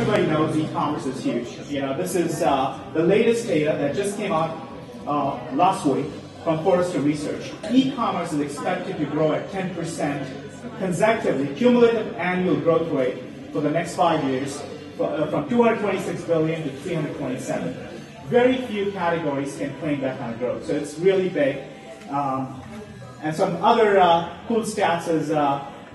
everybody knows e-commerce is huge. You know, this is the latest data that just came out last week from Forrester Research. E-commerce is expected to grow at 10% consecutively, cumulative annual growth rate for the next 5 years, from 226 billion to 327. Very few categories can claim that kind of growth, so it's really big. And some other cool stats is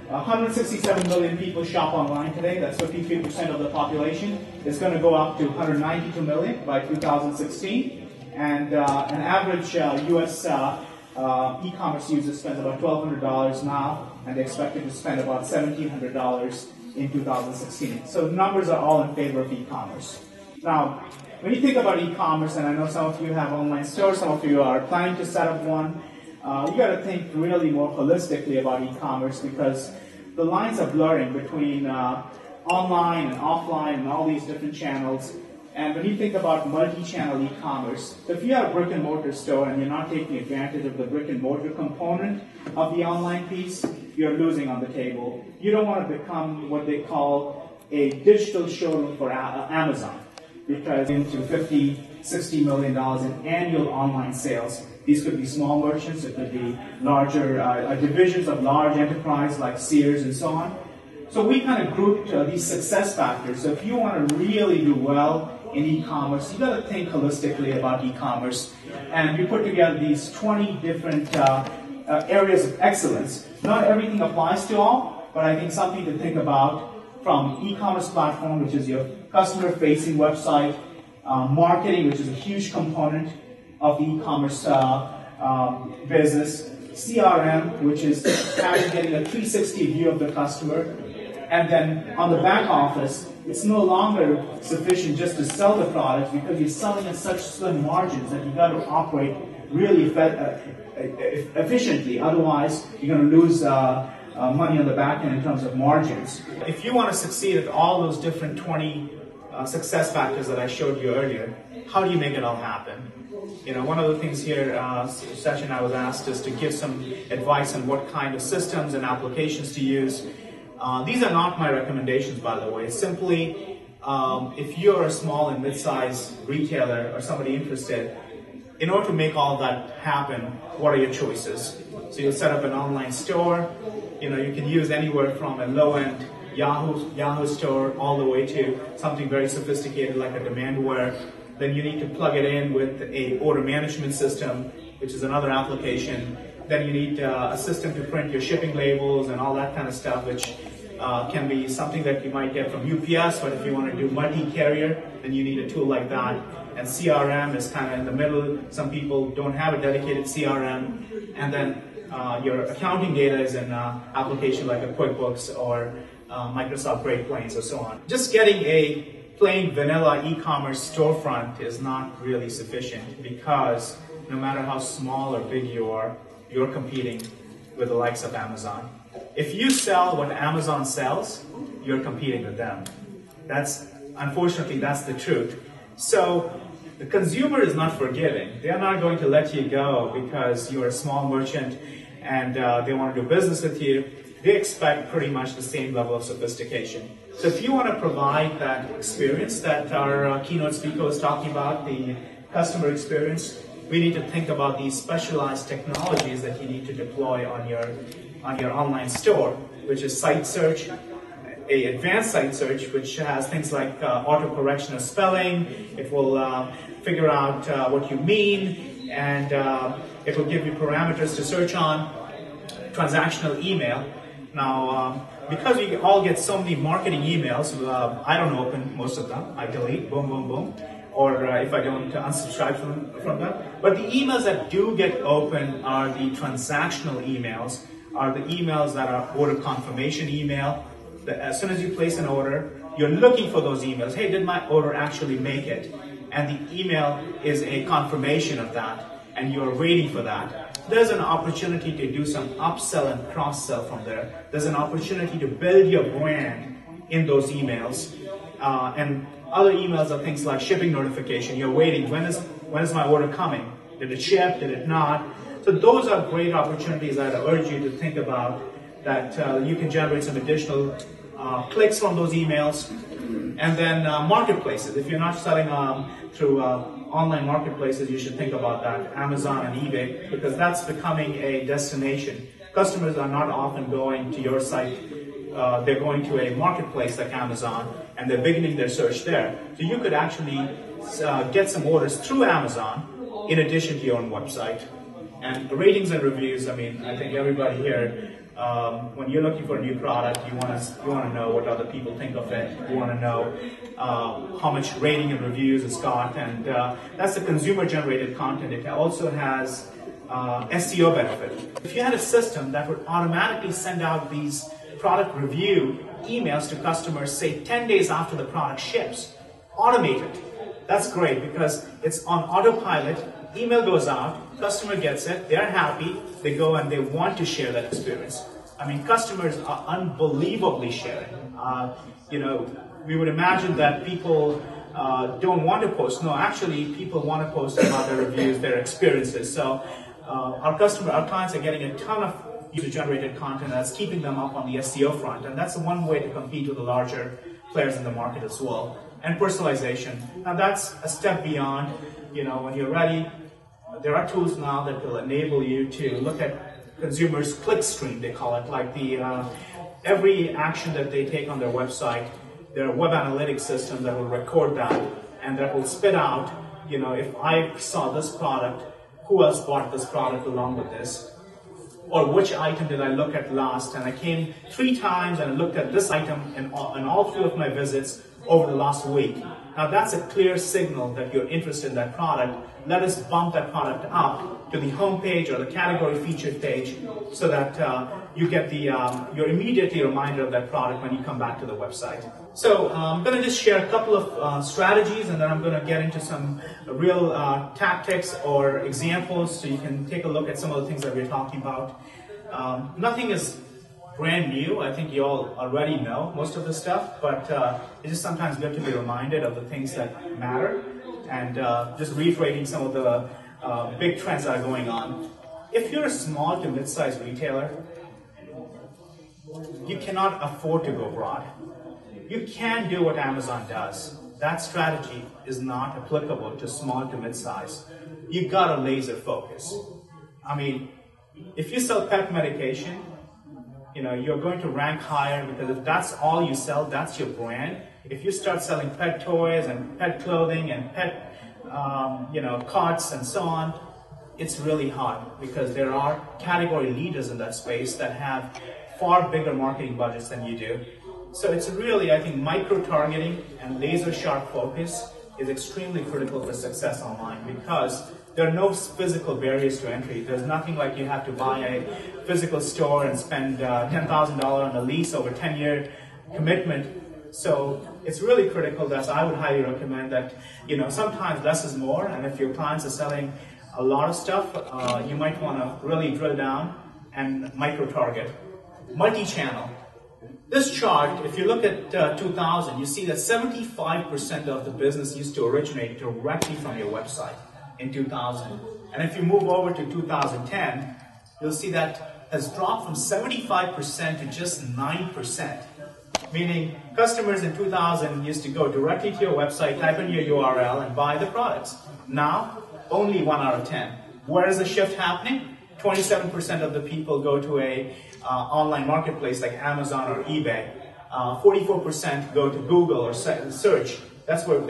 167 million people shop online today. That's 53% of the population. It's going to go up to 192 million by 2016. And an average U.S. e-commerce user spends about $1,200 now, and they're expected to spend about $1,700 in 2016. So the numbers are all in favor of e-commerce. Now, when you think about e-commerce, and I know some of you have online stores, some of you are planning to set up one, you got to think really more holistically about e-commerce, because the lines are blurring between online and offline and all these different channels. And when you think about multi-channel e-commerce, so if you have a brick-and-mortar store and you're not taking advantage of the brick-and-mortar component of the online piece, you're losing on the table. You don't want to become what they call a digital showroom for Amazon, because into $50–60 million in annual online sales. These could be small merchants, it could be larger divisions of large enterprise like Sears and so on. So we kind of grouped these success factors. So if you want to really do well in e-commerce, you got to think holistically about e-commerce. And we put together these 20 different areas of excellence. Not everything applies to all, but I think something to think about, from e-commerce platform, which is your customer-facing website, marketing, which is a huge component of the e-commerce business, CRM, which is getting a 360 view of the customer, and then on the back office, it's no longer sufficient just to sell the product, because you're selling at such slim margins that you've got to operate really efficiently. Otherwise, you're going to lose money on the back end in terms of margins. If you want to succeed at all those different 20 success factors that I showed you earlier, how do you make it all happen? You know, one of the things here, session I was asked is to give some advice on what kind of systems and applications to use. These are not my recommendations, by the way. Simply, if you're a small and mid-sized retailer or somebody interested, in order to make all that happen, what are your choices? So you'll set up an online store. You know, you can use anywhere from a low-end Yahoo store all the way to something very sophisticated like a Demandware. Then you need to plug it in with a order management system, which is another application. Then you need a system to print your shipping labels and all that kind of stuff, which can be something that you might get from UPS, but if you want to do multi-carrier, then you need a tool like that. And CRM is kind of in the middle. Some people don't have a dedicated CRM. And then your accounting data is in an application like a QuickBooks or Microsoft Great Plains or so on. Just getting a plain vanilla e-commerce storefront is not really sufficient, because no matter how small or big you are, you're competing with the likes of Amazon. If you sell what Amazon sells, you're competing with them. Unfortunately, that's the truth. So the consumer is not forgiving. They're not going to let you go because you're a small merchant and they want to do business with you. They expect pretty much the same level of sophistication. So if you want to provide that experience that our keynote speaker was talking about, the customer experience, we need to think about these specialized technologies that you need to deploy on your online store, which is site search, an advanced site search, which has things like auto-correction of spelling. It will figure out what you mean, and it will give you parameters to search on. Transactional email. Now, because we all get so many marketing emails, I don't open most of them. I delete, boom, boom, boom. Or if I don't unsubscribe from them. But the emails that do get open are the transactional emails, are the emails that are order confirmation email. As soon as you place an order, you're looking for those emails. Hey, did my order actually make it? And the email is a confirmation of that, and you're waiting for that. There's an opportunity to do some upsell and cross-sell from there. There's an opportunity to build your brand in those emails. And other emails are things like shipping notification. You're waiting. When is my order coming? Did it ship? Did it not? So those are great opportunities that I urge you to think about, that you can generate some additional clicks from those emails, and then marketplaces. If you're not selling through online marketplaces, you should think about that, Amazon and eBay, because that's becoming a destination. Customers are not often going to your site. They're going to a marketplace like Amazon, and they're beginning their search there. So you could actually get some orders through Amazon in addition to your own website. And ratings and reviews, I mean, I think everybody here, when you're looking for a new product, you want to know what other people think of it. You want to know how much rating and reviews it's got, and that's the consumer-generated content. It also has SEO benefit. If you had a system that would automatically send out these product review emails to customers, say 10 days after the product ships, automate it. That's great because it's on autopilot. Email goes out, customer gets it, they're happy, they go and they want to share that experience. I mean, customers are unbelievably sharing. We would imagine that people don't want to post. No, actually, people want to post about their reviews, their experiences. So our clients are getting a ton of user-generated content that's keeping them up on the SEO front, and that's one way to compete with the larger players in the market as well. And personalization. Now that's a step beyond. When you're ready, there are tools now that will enable you to look at consumers' click stream, they call it, like every action that they take on their website. There are web analytics systems that will record that and that will spit out, if I saw this product, who else bought this product along with this? Or which item did I look at last? And I came 3 times and I looked at this item in all 3 of my visits over the last week. Now that's a clear signal that you're interested in that product. Let us bump that product up to the home page or the category featured page so that you get you're immediately reminded of that product when you come back to the website. So I'm going to just share a couple of strategies, and then I'm going to get into some real tactics or examples so you can take a look at some of the things that we're talking about. Nothing is brand new. I think you all already know most of the stuff, but it's just sometimes good to be reminded of the things that matter and just reiterating some of the big trends that are going on. If you're a small to mid-sized retailer, you cannot afford to go broad. You can do what Amazon does. That strategy is not applicable to small to mid-size. You gotta laser focus. I mean, if you sell pet medication, you're going to rank higher because if that's all you sell, that's your brand. If you start selling pet toys and pet clothing and pet, carts and so on, it's really hard because there are category leaders in that space that have far bigger marketing budgets than you do. So it's really, I think, micro-targeting and laser-sharp focus is extremely critical for success online because there are no physical barriers to entry. There's nothing like you have to buy a physical store and spend $10,000 on a lease over a 10-year commitment. So it's really critical that I would highly recommend that, sometimes less is more, and if your clients are selling a lot of stuff, you might want to really drill down and micro-target. Multi-channel. This chart, if you look at 2000, you see that 75% of the business used to originate directly from your website in 2000. And if you move over to 2010, you'll see that has dropped from 75% to just 9%. Meaning customers in 2000 used to go directly to your website, type in your URL, and buy the products. Now, only 1 out of 10. Where is the shift happening? 27% of the people go to a online marketplace like Amazon or eBay. 44% go to Google or search. That's where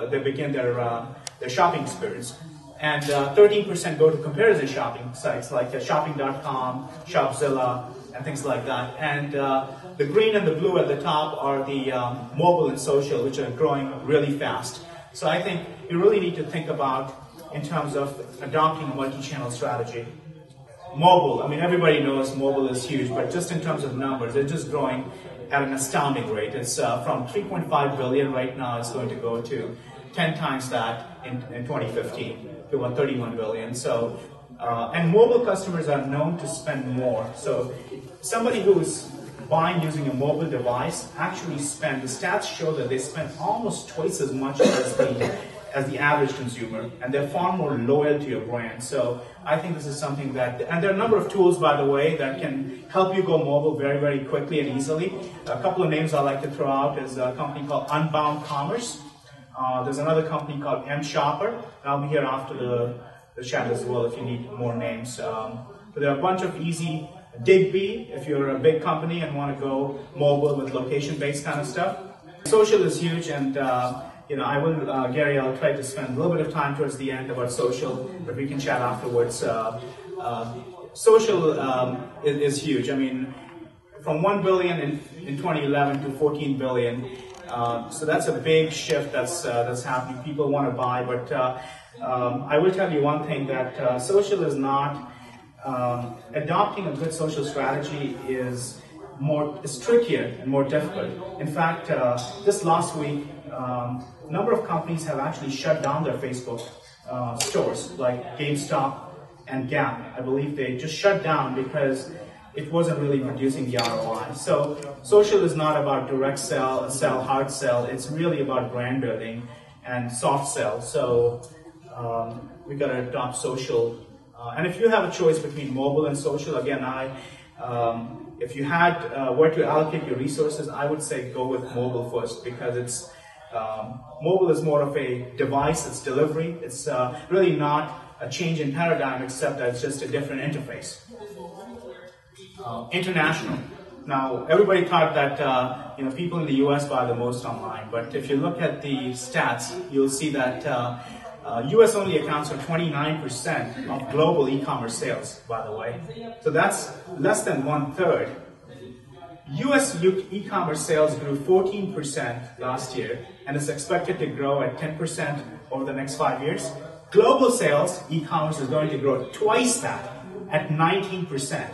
they begin their shopping experience. And 13% go to comparison shopping sites like shopping.com, Shopzilla, and things like that. And the green and the blue at the top are the mobile and social, which are growing really fast. So I think you really need to think about in terms of adopting a multi-channel strategy. Mobile, I mean, everybody knows mobile is huge, but just in terms of numbers, they're just growing at an astounding rate. It's from 3.5 billion right now, it's going to go to 10 times that in 2015 to 131 billion. So, and mobile customers are known to spend more. So somebody who's buying using a mobile device actually the stats show that they spend almost twice as much as the average consumer, and they're far more loyal to your brand. So I think this is something that, and there are a number of tools, by the way, that can help you go mobile very, very quickly and easily. A couple of names I like to throw out is a company called Unbound Commerce. There's another company called M-Shopper. I'll be here after the chat as well if you need more names. But there are a bunch of easy, Digby, if you're a big company and want to go mobile with location-based kind of stuff. Social is huge, and I will, Gary, I'll try to spend a little bit of time towards the end about social, but we can chat afterwards. Social is huge. I mean, from 1 billion in 2011 to 14 billion. So that's a big shift that's happening. People want to buy, but I will tell you one thing, that social is not, adopting a good social strategy is trickier and more difficult. In fact, just last week, a number of companies have actually shut down their Facebook stores, like GameStop and Gap. I believe they just shut down because it wasn't really producing the ROI. So social is not about direct sell, hard sell. It's really about brand building and soft sell. So we got to adopt social. And if you have a choice between mobile and social, again, if you had where to allocate your resources, I would say go with mobile first, because it's mobile is more of a device, it's delivery. It's really not a change in paradigm, except that it's just a different interface. International. Now, everybody thought that people in the US buy the most online, but if you look at the stats, you'll see that US only accounts for 29% of global e-commerce sales, by the way. So that's less than 1/3. US e-commerce sales grew 14% last year, and is expected to grow at 10% over the next 5 years. Global sales, e-commerce is going to grow twice that, at 19%.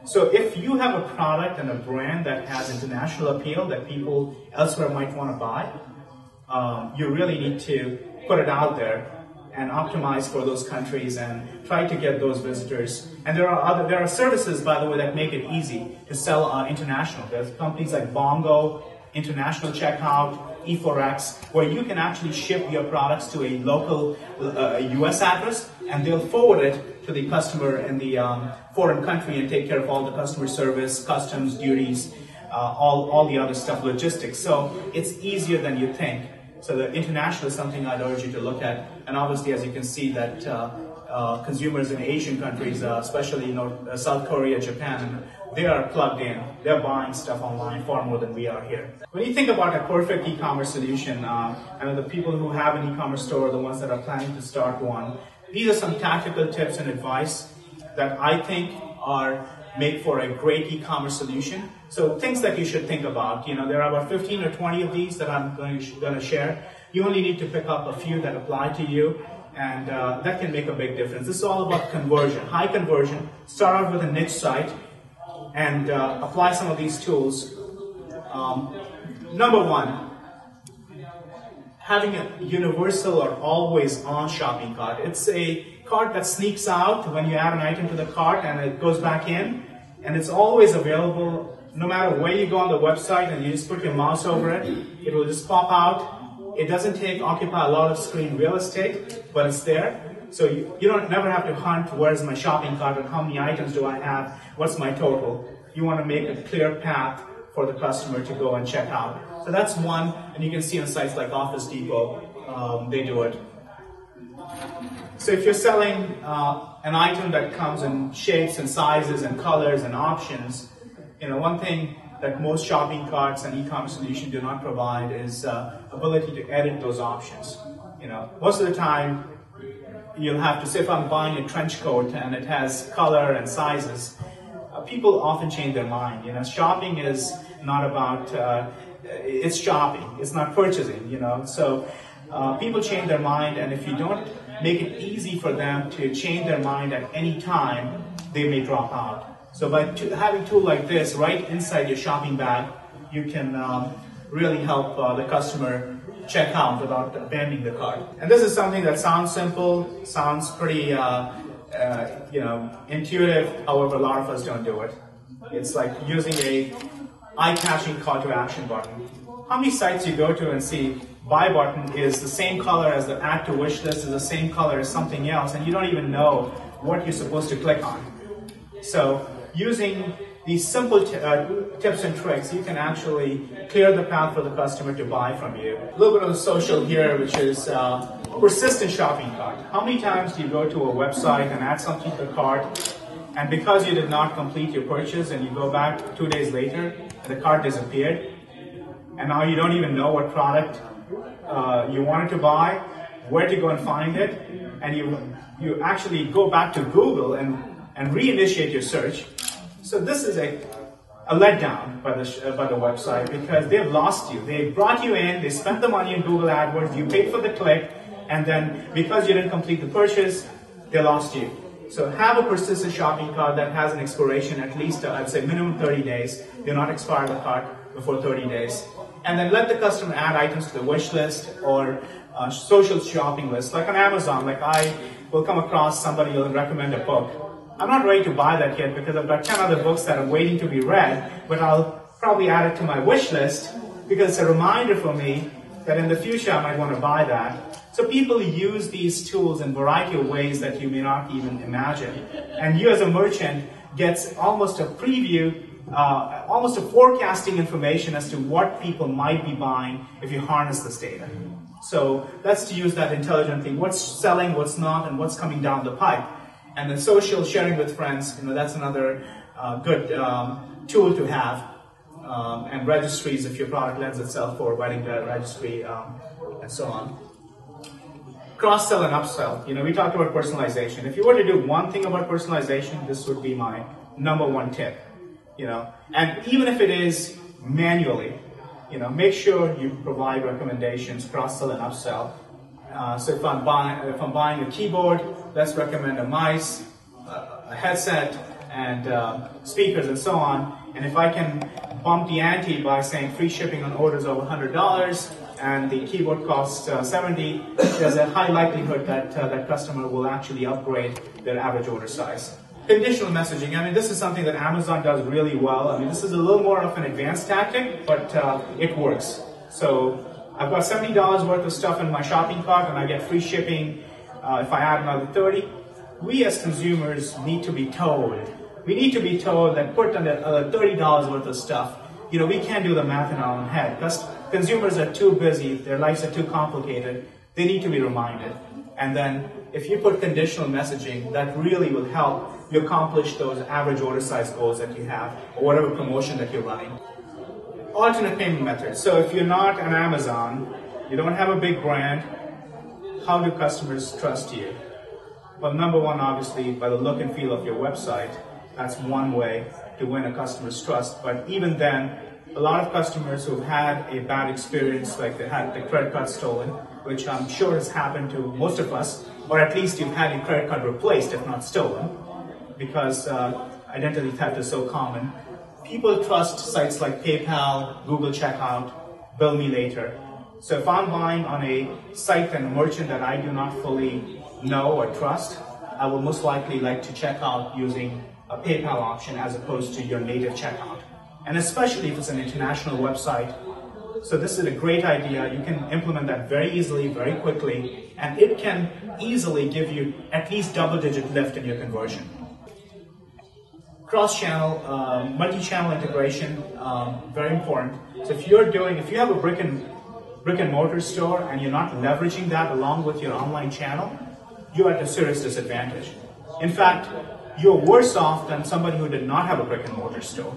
So if you have a product and a brand that has international appeal that people elsewhere might want to buy, you really need to put it out there and optimize for those countries and try to get those visitors. And there are services, by the way, that make it easy to sell international. There's companies like Bongo, International Checkout, E4X, where you can actually ship your products to a local US address, and they'll forward it to the customer in the foreign country and take care of all the customer service, customs, duties, all the other stuff, logistics. So it's easier than you think. So the international is something I'd urge you to look at. And obviously, as you can see, that consumers in Asian countries, especially South Korea, Japan, they are plugged in. They're buying stuff online far more than we are here. When you think about a perfect e-commerce solution, and the people who have an e-commerce store, the ones that are planning to start one, these are some tactical tips and advice that I think make for a great e-commerce solution. So things that you should think about. There are about 15 or 20 of these that I'm going to share. You only need to pick up a few that apply to you, and that can make a big difference. This is all about conversion, high conversion. Start out with a niche site and apply some of these tools. Number one, having a universal or always on shopping cart. It's a cart that sneaks out when you add an item to the cart and it goes back in, and it's always available no matter where you go on the website, and you just put your mouse over it, it will just pop out. It doesn't occupy a lot of screen real estate, but it's there. So you don't never have to hunt, where's my shopping cart, and how many items do I have, what's my total. You want to make a clear path for the customer to go and check out. So that's one, and you can see on sites like Office Depot, they do it. So if you're selling an item that comes in shapes and sizes and colors and options, one thing that most shopping carts and e-commerce solutions do not provide is ability to edit those options. Most of the time, you'll have to say, if I'm buying a trench coat and it has color and sizes, people often change their mind. Shopping is not about, it's shopping, it's not purchasing, So people change their mind, and if you don't make it easy for them to change their mind at any time, they may drop out. So by having a tool like this right inside your shopping bag, you can really help the customer check out without abandoning the cart. And this is something that sounds simple, sounds pretty intuitive. However, a lot of us don't do it. It's like using a eye-catching call to action button. How many sites you go to and see buy button is the same color as the add to wish list, is the same color as something else, and you don't even know what you're supposed to click on. So using these simple tips and tricks, you can actually clear the path for the customer to buy from you. A little bit of the social here, which is persistent shopping cart. How many times do you go to a website and add something to the cart, and because you did not complete your purchase and you go back 2 days later and the cart disappeared, and now you don't even know what product you wanted to buy, where to go and find it, and you actually go back to Google and reinitiate your search. So this is a letdown by the website, because they've lost you. They brought you in, they spent the money in Google AdWords, you paid for the click, and then because you didn't complete the purchase, they lost you. So have a persistent shopping cart that has an expiration at least, I'd say minimum 30 days. Do not expire the cart before 30 days. And then let the customer add items to the wish list or social shopping list. Like on Amazon, like I will come across somebody who will recommend a book. I'm not ready to buy that yet because I've got 10 other books that are waiting to be read, but I'll probably add it to my wish list because it's a reminder for me that in the future I might want to buy that. So people use these tools in a variety of ways that you may not even imagine. And you as a merchant gets almost a preview, almost a forecasting information as to what people might be buying if you harness this data. So that's to use that intelligently. What's selling, what's not, and what's coming down the pipe. And then social sharing with friends, that's another good tool to have. And registries if your product lends itself for writing the registry and so on. Cross-sell and upsell. We talked about personalization. If you were to do one thing about personalization, this would be my #1 tip. And even if it is manually, make sure you provide recommendations, cross-sell and upsell. So if I'm buying a keyboard, let's recommend a mice, a headset, and speakers and so on. And if I can bump the ante by saying free shipping on orders over $100 and the keyboard costs $70, there's a high likelihood that that customer will actually upgrade their average order size. Conditional messaging. This is something that Amazon does really well. This is a little more of an advanced tactic, but it works. So I've got $70 worth of stuff in my shopping cart and I get free shipping if I add another 30. We as consumers need to be told. We need to be told that put on $30 worth of stuff. We can't do the math in our own head because consumers are too busy, their lives are too complicated. They need to be reminded. And then if you put conditional messaging, that really will help you accomplish those average order size goals that you have or whatever promotion that you're running. Alternate payment methods. So if you're not on Amazon, you don't have a big brand, how do customers trust you? Well, #1, obviously, by the look and feel of your website. That's one way to win a customer's trust. But even then, a lot of customers who've had a bad experience, like they had the credit card stolen, which I'm sure has happened to most of us, or at least you've had your credit card replaced, if not stolen, because identity theft is so common. People trust sites like PayPal, Google Checkout, Bill Me Later. So if I'm buying on a site and a merchant that I do not fully know or trust, I will most likely like to check out using a PayPal option as opposed to your native checkout. And especially if it's an international website. So this is a great idea. You can implement that very easily, very quickly, and it can easily give you at least double-digit lift in your conversion. Cross-channel, multi-channel integration, very important. So if you have a brick and mortar store and you're not leveraging that along with your online channel, you're at a serious disadvantage. In fact, you're worse off than somebody who did not have a brick and mortar store.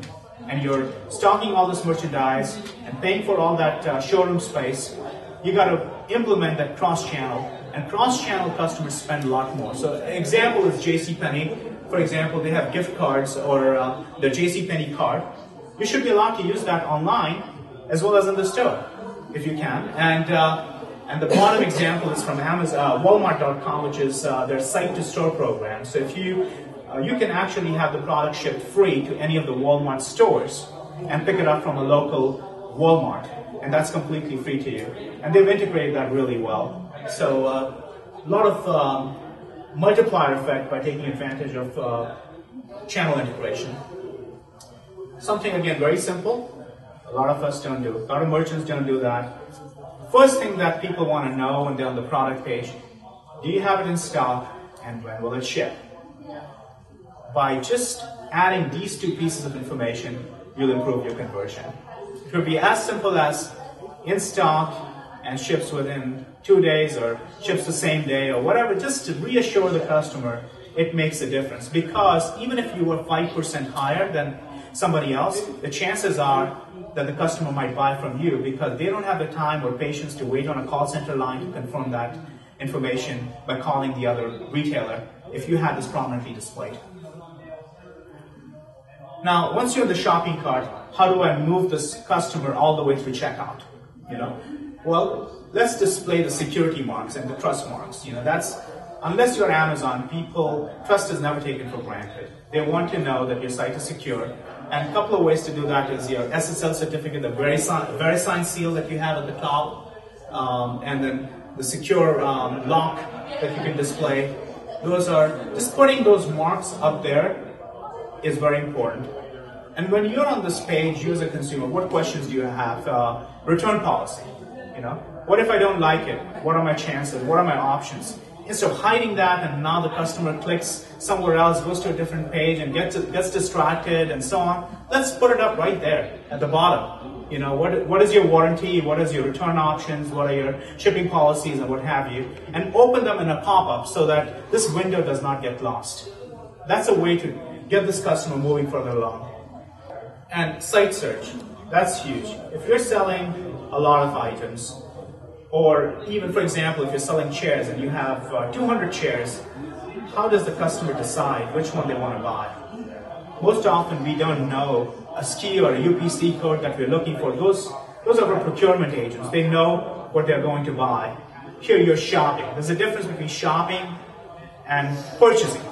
And you're stocking all this merchandise and paying for all that showroom space. You got to implement that cross-channel, and cross-channel customers spend a lot more. So an example is JCPenney. For example, they have gift cards or the JCPenney card. You should be allowed to use that online as well as in the store, if you can. And the bottom example is from Amazon, Walmart.com, which is their site-to-store program. So if you can actually have the product shipped free to any of the Walmart stores and pick it up from a local Walmart, and that's completely free to you. And they've integrated that really well. So a lot of multiplier effect by taking advantage of channel integration. Something, again, very simple. A lot of us don't do. A lot of merchants don't do that. First thing that people want to know when they're on the product page, do you have it in stock and when will it ship? By just adding these two pieces of information, you'll improve your conversion. It could be as simple as in stock and ships within 2 days or ships the same day or whatever, just to reassure the customer it makes a difference. Because even if you were 5% higher than somebody else, the chances are that the customer might buy from you because they don't have the time or patience to wait on a call center line to confirm that information by calling the other retailer if you had this prominently displayed. Now, once you're in the shopping cart, how do I move this customer all the way through checkout? Well, let's display the security marks and the trust marks. That's, unless you're Amazon, trust is never taken for granted. They want to know that your site is secure. And a couple of ways to do that is your SSL certificate, the VeriSign seal that you have at the top, and then the secure lock that you can display. Just putting those marks up there is very important. And when you're on this page, you as a consumer, what questions do you have? Return policy. What if I don't like it? What are my chances? What are my options? Instead of hiding that and now the customer clicks somewhere else, goes to a different page and gets distracted and so on, let's put it up right there at the bottom. What is your warranty? What is your return options? What are your shipping policies and what have you? And open them in a pop-up so that this window does not get lost. That's a way to get this customer moving further along. And site search, that's huge. If you're selling a lot of items, or even, for example, if you're selling chairs and you have 200 chairs, how does the customer decide which one they want to buy? Most often we don't know a SKU or a UPC code that we're looking for. Those are our procurement agents. They know what they're going to buy. Here you're shopping. There's a difference between shopping and purchasing.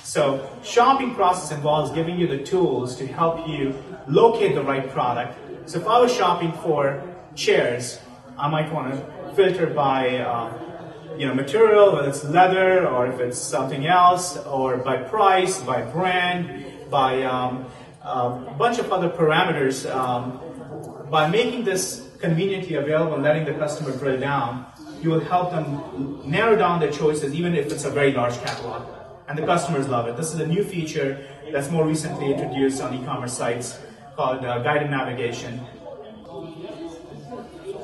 So shopping process involves giving you the tools to help you locate the right product. So if I was shopping for chairs, I might want to filter by material, whether it's leather or if it's something else, or by price, by brand, by a bunch of other parameters. By making this conveniently available and letting the customer drill down, you will help them narrow down their choices, even if it's a very large catalog. And the customers love it. This is a new feature that's more recently introduced on e-commerce sites called guided navigation.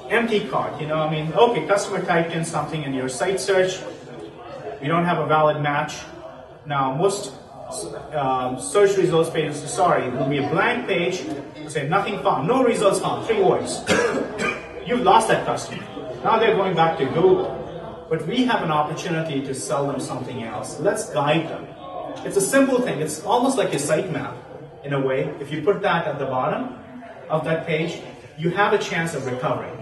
Empty cart, okay, customer typed in something in your site search, you don't have a valid match. Now, most search results pages, it will be a blank page, say nothing found, no results found, 3 words. You've lost that customer. Now they're going back to Google. But we have an opportunity to sell them something else. Let's guide them. It's a simple thing. It's almost like a site map, in a way. If you put that at the bottom of that page, you have a chance of recovering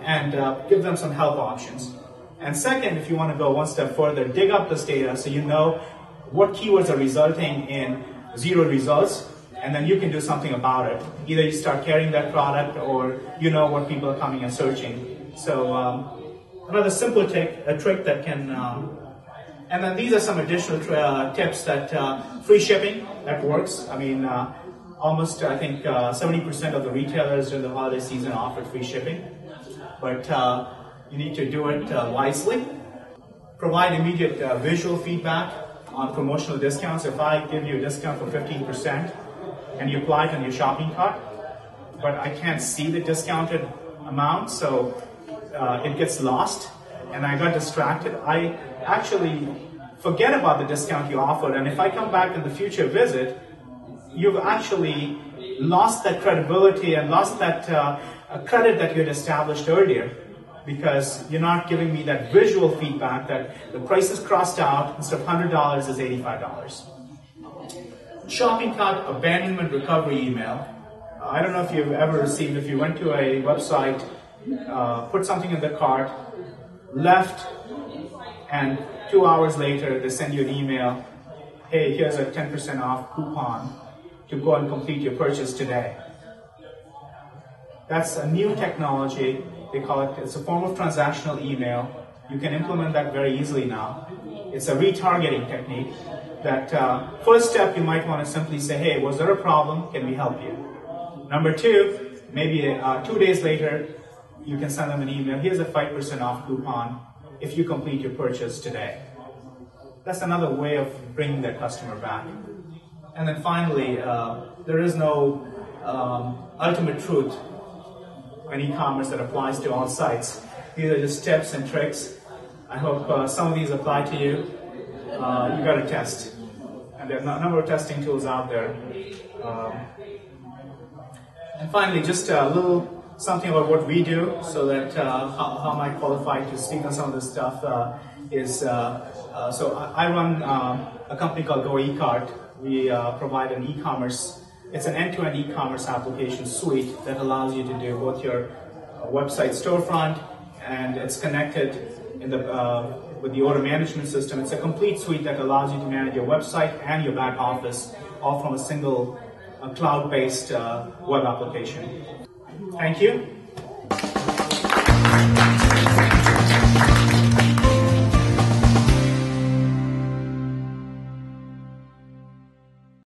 and give them some help options. And second, if you want to go one step further, dig up this data so you know what keywords are resulting in 0 results, and then you can do something about it. Either you start carrying that product or you know what people are coming and searching. So another simple trick that can, and then these are some additional tips that free shipping, that works. Almost, I think, 70% of the retailers during the holiday season offered free shipping. But you need to do it wisely. Provide immediate visual feedback on promotional discounts. If I give you a discount for 15% and you apply it on your shopping cart, but I can't see the discounted amount, so it gets lost and I got distracted, I actually forget about the discount you offered, and if I come back in the future visit, you've actually lost that credibility and lost that credit that you had established earlier, because you're not giving me that visual feedback that the price is crossed out, instead of $100 is $85. Shopping cart abandonment recovery email. I don't know if you've ever received, if you went to a website, put something in the cart, left, and 2 hours later they send you an email, hey, here's a 10% off coupon to go and complete your purchase today. That's a new technology. They call it, it's a form of transactional email. You can implement that very easily now. It's a retargeting technique that first step you might want to simply say, hey, was there a problem? Can we help you? Number 2, maybe 2 days later, you can send them an email. Here's a 5% off coupon if you complete your purchase today. That's another way of bringing their customer back. And then finally, there is no ultimate truth in e-commerce that applies to all sites. These are just tips and tricks. I hope some of these apply to you. You got to test. And there are a number of testing tools out there. And finally, just a little something about what we do, so that how am I qualified to speak on some of this stuff so I run a company called GoECart. We provide an e-commerce, it's an end-to-end e-commerce application suite that allows you to do both your website storefront, and it's connected in with the order management system. It's a complete suite that allows you to manage your website and your back office, all from a single cloud-based web application. Thank you.